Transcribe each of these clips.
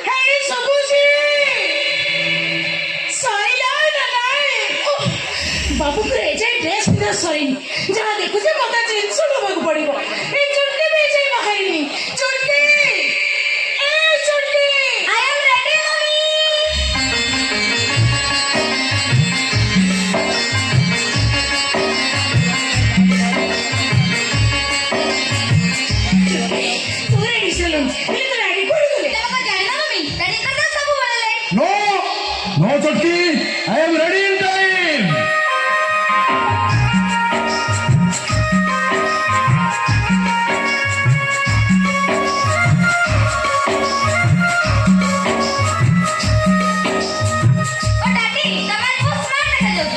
ହେଇ ସବୁଛି ସଇଲା ନା ନାଇଁ? ବାବୁକୁ ଏ ଯାଇ ଡ୍ରେସ୍ ପିନ୍ଧା ସରିନି, ଯାହା ଦେଖୁଛେ ମତେ ଜିନିଷ ନେବାକୁ ପଡିବ। ଏ ଚୁଟକି ବି ଏ ଯାଇ ବାହାରିନି। ଚୁଟକି, ଏ ଚୁଟକି, I am ready, mommy. ତୁ ରେଡି ସାରିଲୁଣି, ହେଲେ ତୁ ରେଡି କରିଦେଲେ? ତମେ କଣ ଜାଣିନ ମମି? ରେଡି କରିଦେ ସବୁବେଳେ late. No, no, Chutki. I am ready in time. O daddy, ତମେ ବହୁତ ସ୍ମାର୍ଟ ଦେଖାଯାଉଛ।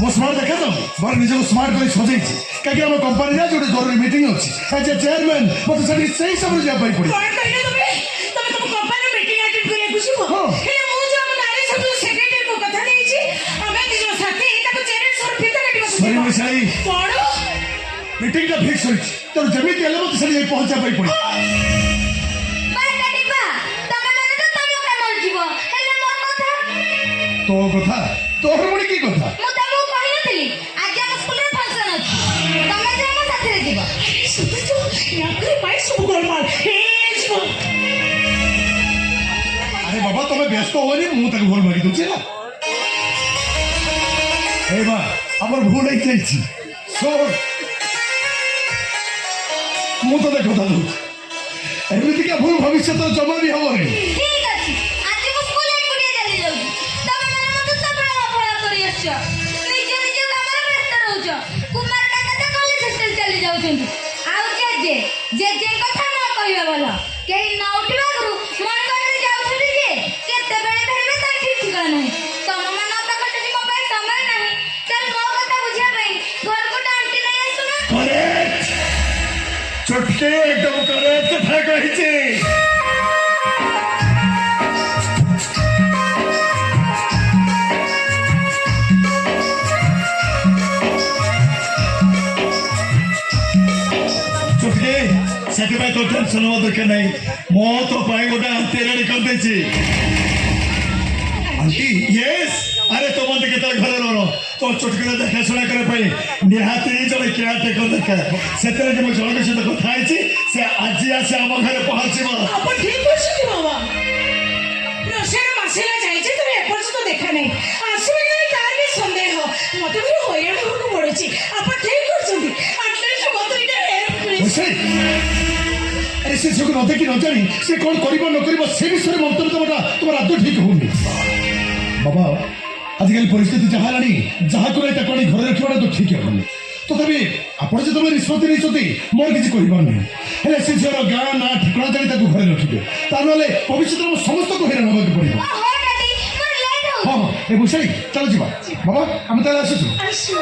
ମୁଁ ସ୍ମାର୍ଟ ଦେଖେ ତ ମୋର ନିଜକୁ ସ୍ମାର୍ଟ କରି ସଜେଇଛି କାହିଁକି ଆମ କମ୍ପାନୀରେ ଆଜି ଗୋଟେ ଜରୁରୀ ମିଟିଂ ଅଛି। ଆଜି ଚେୟାରମ୍ୟାନ୍ ମୋତେ ସେଠିକି ସେଇ ହିସାବରେ ଯିବା ପାଇଁ ପଡ଼ିବ। କଣ କହିଲେ ତମେ? ତମେ ତମ କମ୍ପାନୀର ମିଟିଂ ଆଟେଣ୍ଡ କରିବାକୁ ଯିବ? ହଁ। ହେଲେ ମୁଁ ଯୋଉ ଆମ ନାରୀ ସଭ୍ୟ ସେକ୍ରେଟାରୀକୁ କଥା ଦେଇଛି, ଆମେ ଦି ଜଣ ସାଥୀ ତାକୁ ଚେୟାରରେ ସର ଫିତା କାଟିବାକୁ ସରି ଯିବ। ମିଶାଇ କଣ? ମିଟିଂଟା ଫିକ୍ସ ହୋଇଛି ତେଣୁ ଯେମିତି ହେଲେ ମୋତେ ସେଠି ଯାଇ ପହଞ୍ଚିବା ପାଇଁ ପଡ଼ିବ। ବା ଡାଡି ବା, ତମେ ମାନେ ତ ତମ କାମରେ ଯିବ, ହେଲେ ମୋ କଥା? ତୋ କଥା ତୋର ପୁଣି କି କଥା? ମୁଁ ତମକୁ କହିନଥିଲି ଆଜି ଆମ ସ୍କୁଲରେ ଫଙ୍କସନ ଅଛି, ତମେ ଯେ ମୋ ସାଥିରେ ଯିବ। ୟାଙ୍କରି ପାଇଁ ସବୁ ଗୋଳମାଳ ହେଇଯିବ। ଆରେ ବାବା ତମେ ବ୍ୟସ୍ତ ହୁଅନି, ମୁଁ ତାକୁ ଭୁଲ ମାଗି ଦଉଛି ହେଲା। ହେ ମା ଆମର ଭୁଲ ହେଇଯାଇଛି। ଶୁଣ ମୁଁ ତତେ କଥା ଦଉଛି ଏମିତିକା ଭୁଲ ଭବିଷ୍ୟତରେ ଜମା ବି ହବନି। ଠିକ ଅଛି, ଆଜି ମୁଁ ସ୍କୁଲ ଏକୁଟିଆ ଚାଲି ଯାଉଛି, ତମେ ମାନେ ମତେ ସବୁବେଳେ ଅବହେଳା କରି ଆସିଛ, ନିଜ ନିଜ କାମରେ ବ୍ୟସ୍ତ ରହୁଛ। କୁମାର କାକା ତ କଲେଜ ହଷ୍ଟେଲ ଚାଲି ଯାଉଛନ୍ତି, ଆଉ ଜେଜେ କଥା ନ କହିବା ଭଲ। କେହି ନ ଉଠିବା ଆଗରୁ ମନ କରିକି ଯାଉଛନ୍ତି ଯେ କେତେବେଳେ ଫେରିବେ ତାର ଠିକ ଠିକଣା ନାହିଁ। ତମମାନଙ୍କ ପାଖରେ ଯଦି ମୋ ପାଇଁ ସମୟ ନାହିଁ, ତାହେଲେ ମୋ କଥା ବୁଝିବା ପାଇଁ ଘରକୁ ଗୋଟେ ଆଣ୍ଟି ନେଇ ଆସୁନ। କରେକ୍ଟ ଚୁଟକି ଏକଦମ କରେକ୍ଟ କଥା କହିଛି। ଚୁଟକି ସେଥିପାଇଁ ତ ଟେନସନ ହବା ଦରକାର ନାହିଁ, ମୁଁ ତୋ ପାଇଁ ଗୋଟେ ଆଣ୍ଟି ରେଡି କରିଦେଇଛି। ଆଣ୍ଟି ୟେସ୍ ଆରେ ତୋ ମତେ କେତେବେଳେ ଘରେ ରହ ତୋ ଚୁଟକିରେ ଦେଖାଶୁଣା କରିବା ପାଇଁ ନିହାତି ଜଣେ କେୟାର ଟେକର ଦରକାର। ସେଥିରେ କି ମୁଁ ଜଣଙ୍କ ସହିତ କଥା ହେଇଛି, ସେ ଆଜି ଆସି ଆମ ଘରେ ପହଞ୍ଚିବ। ଆପଣ ଠିକ କରିଛନ୍ତି ବାବା। ରୋଷେଇର ମାସେ ହେଲା ଯାଇଛି, ତମେ ଏପର୍ଯ୍ୟନ୍ତ ଦେଖା ନାହିଁ। ଆସିବେ ନାହିଁ ତାର ବି ସନ୍ଦେହ। ମତେ ବି ହଇରାଣ ହେବାକୁ ପଡୁଛି। ଆପଣ ଠିକ କରିଛନ୍ତି। ଆଟଲିଷ୍ଟ ମତେ ଟିକେ ହେଲ୍ପ ପ୍ଲିଜ। ରୋଷେଇ ଆରେ ସେ ସବୁ ନ ଦେଖି ନ ଜାଣି ସେ କଣ କରିବ ନ କରିବ ସେ ବିଷୟରେ ମନ୍ତବ୍ୟ ଦେବାଟା তোমার ଆଦৌ ଠିକ ହଉନି। ବାବା ଆଜିକାଲି ପରିସ୍ଥିତି ଯାହା ହେଲାଣି ଯାହାକୁ ନାହିଁ ତାକୁ ଆଣି ଘରେ ରଖିବାଟା ତ ଠିକ ହେବନି। ତଥାପି ଆପଣ ଯେତେବେଳେ ନିଷ୍ପତ୍ତି ନେଇଛନ୍ତି ମୋର କିଛି କହିପାରୁନି, ହେଲେ ସେ ଝିଅର ଗାଁ ନା ଠିକଣା ଜାଣି ତାକୁ ଘରେ ରଖିବେ, ତା ନହେଲେ ଭବିଷ୍ୟତରେ ମୁଁ ସମସ୍ତଙ୍କୁ ହଇରାଣ ହେବାକୁ ପଡ଼ିବ। ଓହୋ ଡାଡି, ମୋର ଲେଟ୍ ହଉଛି। ହଁ ହଁ ଏ ବୁଝାଇ ଚାଲ ଯିବା ବାବା, ଆମେ ତାହେଲେ ଆସୁଛୁ। ଆସିବ।